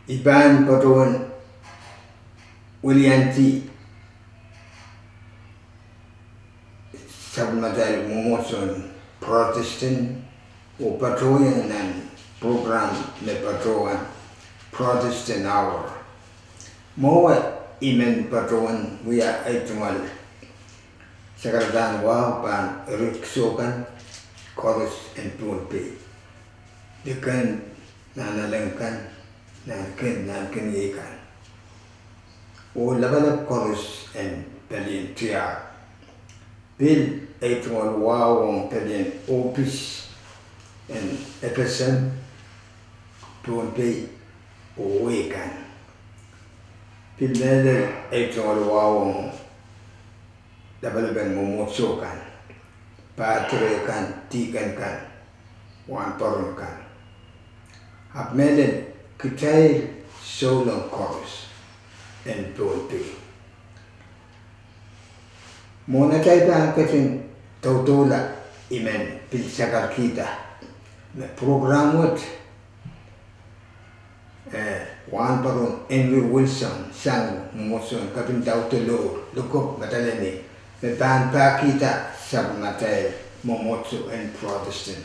Iban Patron William T. Sabmatal Momoson Protestant or Patroyan and program the Patroan Protestant Hour. More imen Patron we are etmal Sakardan Wapan Riksokan Chorus and Pulpe. The can Nanalankan Nankan Yakan. O level of chorus and Pelian Triar. Bill etmal Wawong Pelian Opis and Epison Pulpe o Wakan. Pilneder etmal Wawong level ben Momosokan. Patre kan, tikan kan, wan porun kan. Abmelen kitail solon chorus and pulpe. Monatay pa katin tautola imen pilsakar kita. Me programot wan porun Henry Wilson sang moson kapin tautolo lukop mataleni. Me pan pa kita Sabmatal Momotsu and Protestant.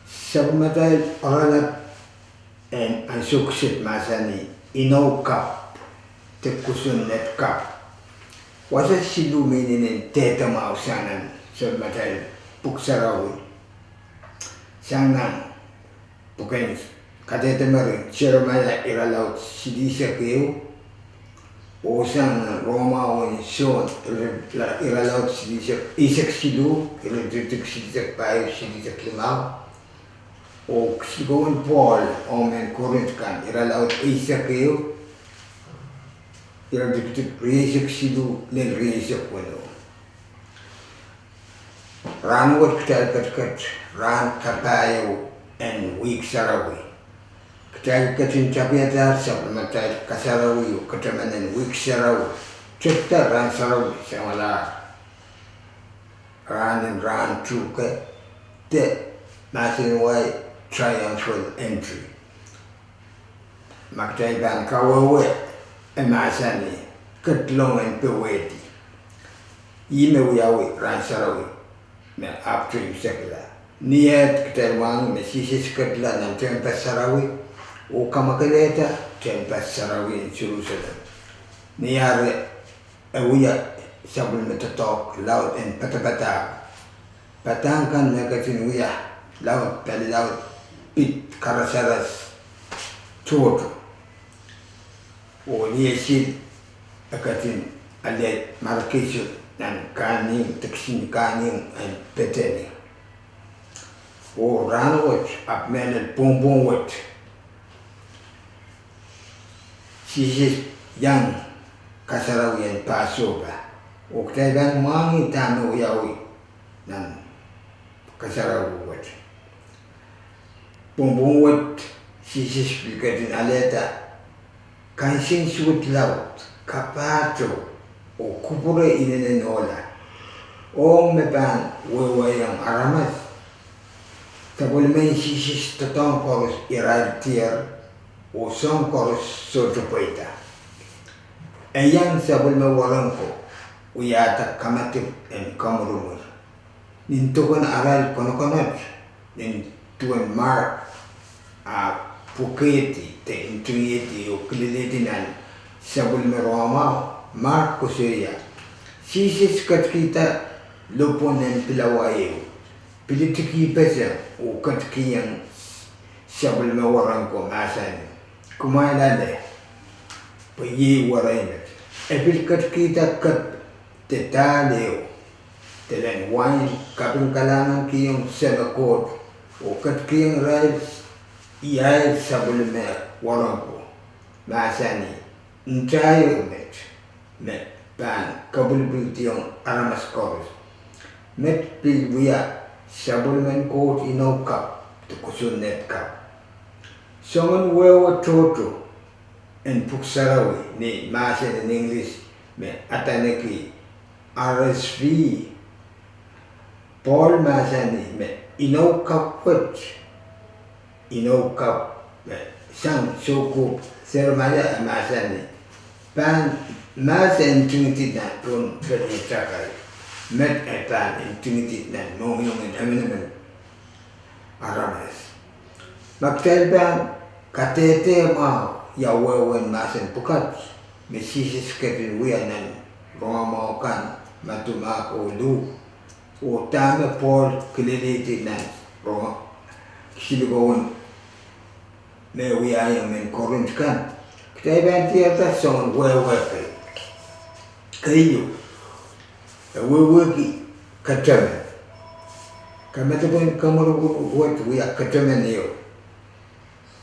Sabmatal Oralap and Ansuksit Masani Ino Cup Tekusun Net Cup. Was a Silu meaning in Teta Mausanan Sabmatal Puksarawi Sangan Pukens Katetamarin Jeremiah Iralaut Sidisa Keu Osan Roma on Sean Iralaut Isaac Silu, Electric Sidisak Pai, Sidisak Limau, O Sigon Paul, Omen Corinthian, Iralaut Isaac Eo, Electric Reisik Silu, Len Reisik Wano. Ran what Katalkat, Ran Kapayo, and Week Sarawi. Katin Chapiata, Sabmatal, Kasarawi, Kataman and Week Sarawi, Chetta Ran Sarawi, Samala, Ran and Ran Truka, the Martin White triumphal entry. Maktai Ban Kawawe, and Masani, Katlong and Peweti. Yimewiawi, Ran Sarawi, after secular. Niat Katalwang, Mrs. Katlan and Tempest Sarawi. O Kamakaleta, Tempest Sarawi in Jerusalem. Niare Awia Sabulmeta talk loud and patapata. Patankan Nagatin Wia, loud, pel loud, pit Karasaras, Toto. O Niesid Akatin Alet Marquesio and Kaning, Texin Kaning and Peteni. O Ranwat, Upmaned Bombonwat. She is young Kasarawi and Passover. Oktagan Mangi Tano Yawi Nan Kasarawi wat. Bombon wat she is speaking Aleta. Kansin sweet loud, Capato, or Kupure in an ola. O Mepan, Wewayam Aramas. Tabulmen she is the tongue chorus irradiator. O song chorus sotopoita. A young Sabulma Waranko, we are the Kamatic and Kamarumur. Nintogan Aral Konokonot, Nintuan Mark, a Puketi, the Intriati, O Kilitinan, Sabulma Roma, Mark Koseya. Sisis Katkita, Lupon and Pilawayo, Pilitiki Pesa, O Katkian Sabulma Waranko Masan. Kumailale, Payi Waraimet, Epilkat Kita Kat, Tetaleo, Telen Wine, Kapin Kalanan Kiyong Senakot, O Kat Kiyong Rice, Iay Sabulme Waranko, Masani, Ntayo Met, Pan, Kabulbultiong Aramas Chorus, Met Pilvia, Sabulmen Coat Ino Cup, the Kusun Net Cup. Someone wewe toto and Puksarawi ni Masen in English me Ataneki RSV Paul Masani me Ino Cup me sang soko sermaya amasani pan mas intuitive na pun beritakai met etan intuitive na mong emen arames maktel ban katete ma ya wewen masen pukat mesisis ketin wianan roma kan matuma o lu o tame pol kileliti na roma kiligon me wiaya men korun kan kita ban tiata son wewe kayu wewe ki katame kamata pun kamar buat wiya katame niyo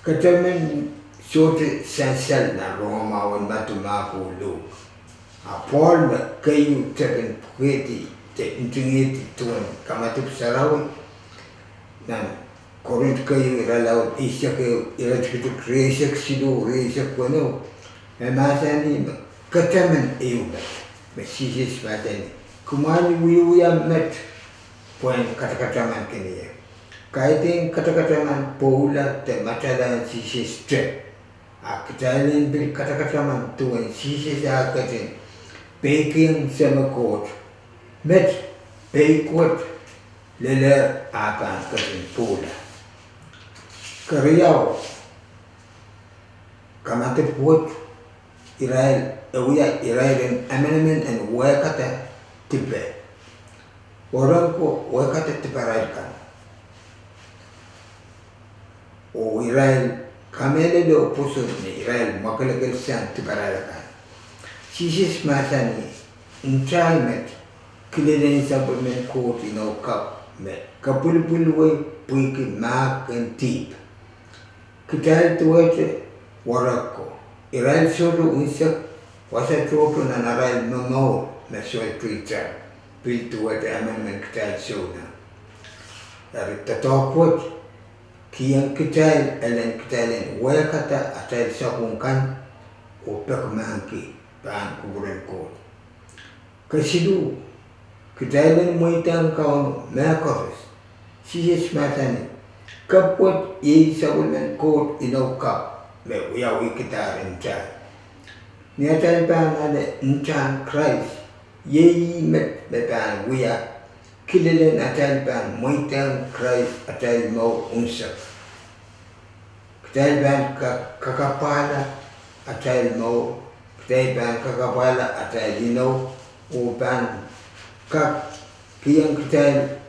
katame sote sansal na roma wan matuma ko lu a pol kayu teben kweti te intingiti tuan kamata sarawi nan korun kayu ralau isya ke irajkitu kreisyak sidu reisyak kono masani kataman euma mesisis matani kumani wiya met poin kata-kataman kini kaiting kata-kataman pola te matala sisis tre akjalin bil kata-kataman tuan sisis akatin baking sama kot met bakewat lele akan katin pola Kariau kamate puot Israel Israel amendment and wakata tipe orang ko wakata tiparaikan o Israel kamele do pusul ni Israel makalagal siyan tiparaikan sisis masani entrayment kilelen supplement court kap me kapulpulway puiki mak and tip Kital tuwete warako. Iral soto unsak wasa choto na naral nono na soy Twitter. Pil tuwete amendment kital sona. Dari tatokot kiyang kital alen kitalen wakata atal sakungkan o pekmanki paan kuburen ko. Kasidu kitalen moitang kauno makos. Siyes matani. Kapot ye sabulmen kot ino kap me uya wikitar enchai. Niatan pan ale enchan Christ ye met bepan uya kilelen atal pan moitan Christ atal mo unsak. Atal pan kakapala atal mo atal pan kakapala atal ino upan kak kiyang kital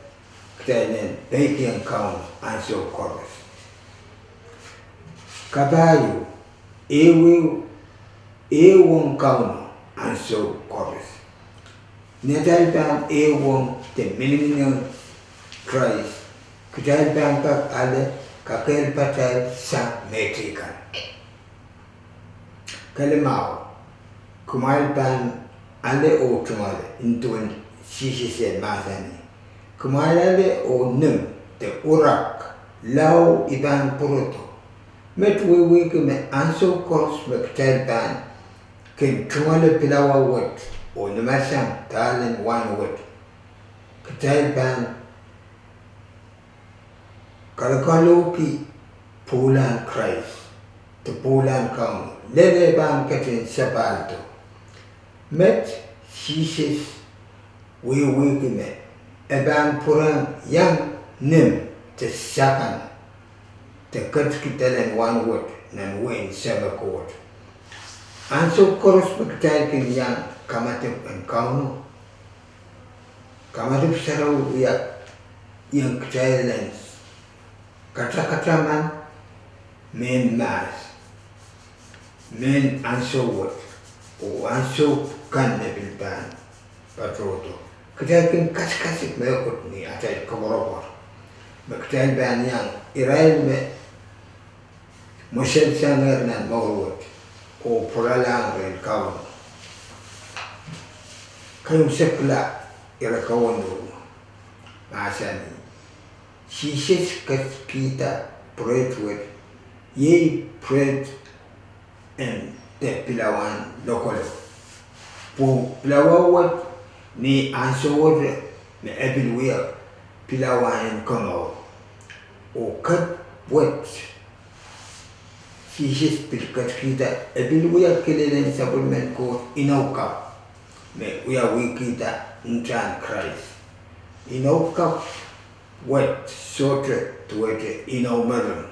kitalen baking kaun anso chorus. Kabayo, ewong kaun anso chorus. Natalpan ewong te millennium Christ. Kitalpan kak ale kakel patal sa metrikan. Kalimao, kumalpan ale o tumale intuan sisise masani. Kumalale o nim te urak lau iban puruto. Met wewe ke me anso kors me ktelban ken tumale pilawa wet o namasang talen wan wet. Ktelban kalakalo ki pulan Christ te pulan kaun lele ban ketin sabalto. Met sisis wewe ke me eban puran yang nim te sakan te kat kitalen wan word nan wen sama kot anso koros baktal kin yang kamate en kauno kamate sarau ya yang kitalen kata-kata man men mas men anso word o anso kan nebilban patroto Kedakin kas-kasik mekot ni atai komorokor. Maktai ban yang Israel me Moshe sanger nan mawot o puralang ren kawan. Kayong sekla ira kawan do. Masani. Sisis kat kita pret wet. Ye pret en te pilawan lokolo. Po pilawawat ni answer me ebil wea pilawan kono o kat wet Jesus pilkat kita ebil uya kelelen sabulmen ko inauka me uya wikita ntran Christ inauka wet sote tuwete inaumarum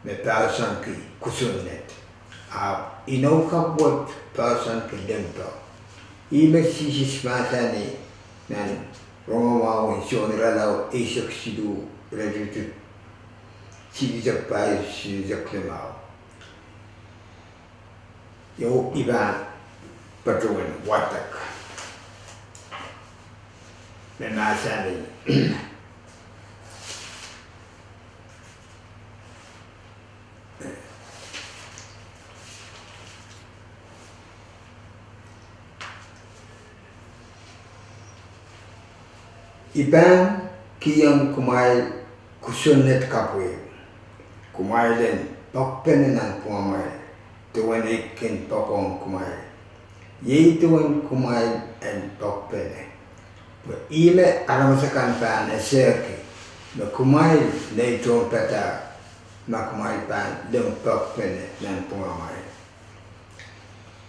me person ki kusunnet inauka wet person ki dempa ime Jesus masani nan Roma wa shonrala isok sidu redutu sijak pai sijak lemau yo iba patuan watak menasani iban kiyang kumai kusunet kapwe kumai den pakpenan pumai tuan ikin pakong kumai ye tuan kumai en pakpene ile aramasakan pan eseki me kumai ne trompeta ma kumai pan dem pakpene nan pumai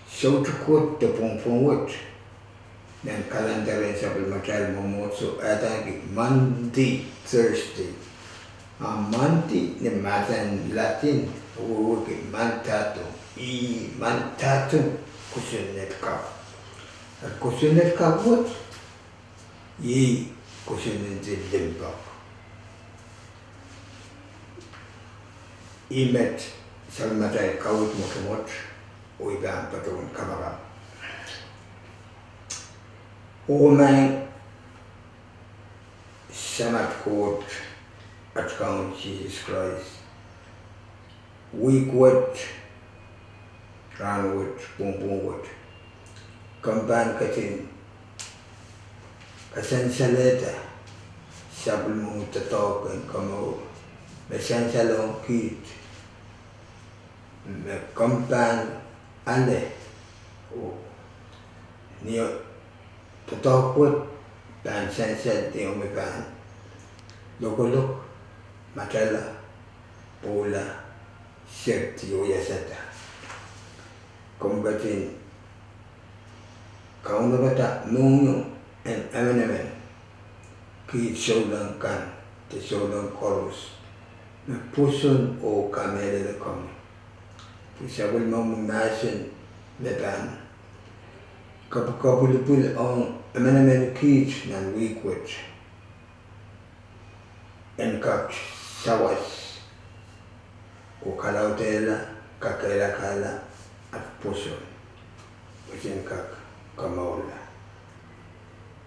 so to quote the pumwut dan kalender sabel matal momoso atagi Monday Thursday Monday ni matan Latin uke mantato kusunet ka what ye kusunet dempa imet salmatai kawut motomot uiban patun kamera Omang Samat Court at Count Jesus Christ. Weak word, round word, boom word. Kampan katin kasansaleta sabul mo tatok and kamo mesansalong kit me kampan ale o niyo Tatawkwat ban sansan di umiban Lokolok Matala Pula Sirti Uyasata Kumbatin Kaunabata Nungyong and Amenemen Ki Solang Kan Te Solang Chorus Na Pusun o Kamele the Kong Pisabul Mamunasan Meban Kapulipul on amenamen kit nan weekwit en kak sawas o kalautela kakela kala at puso wajen kak kamaula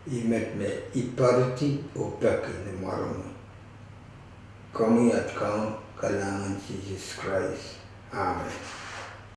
imet me iparti o peki ni maromo kami at kaun kalangan Jesus Christ. Amen.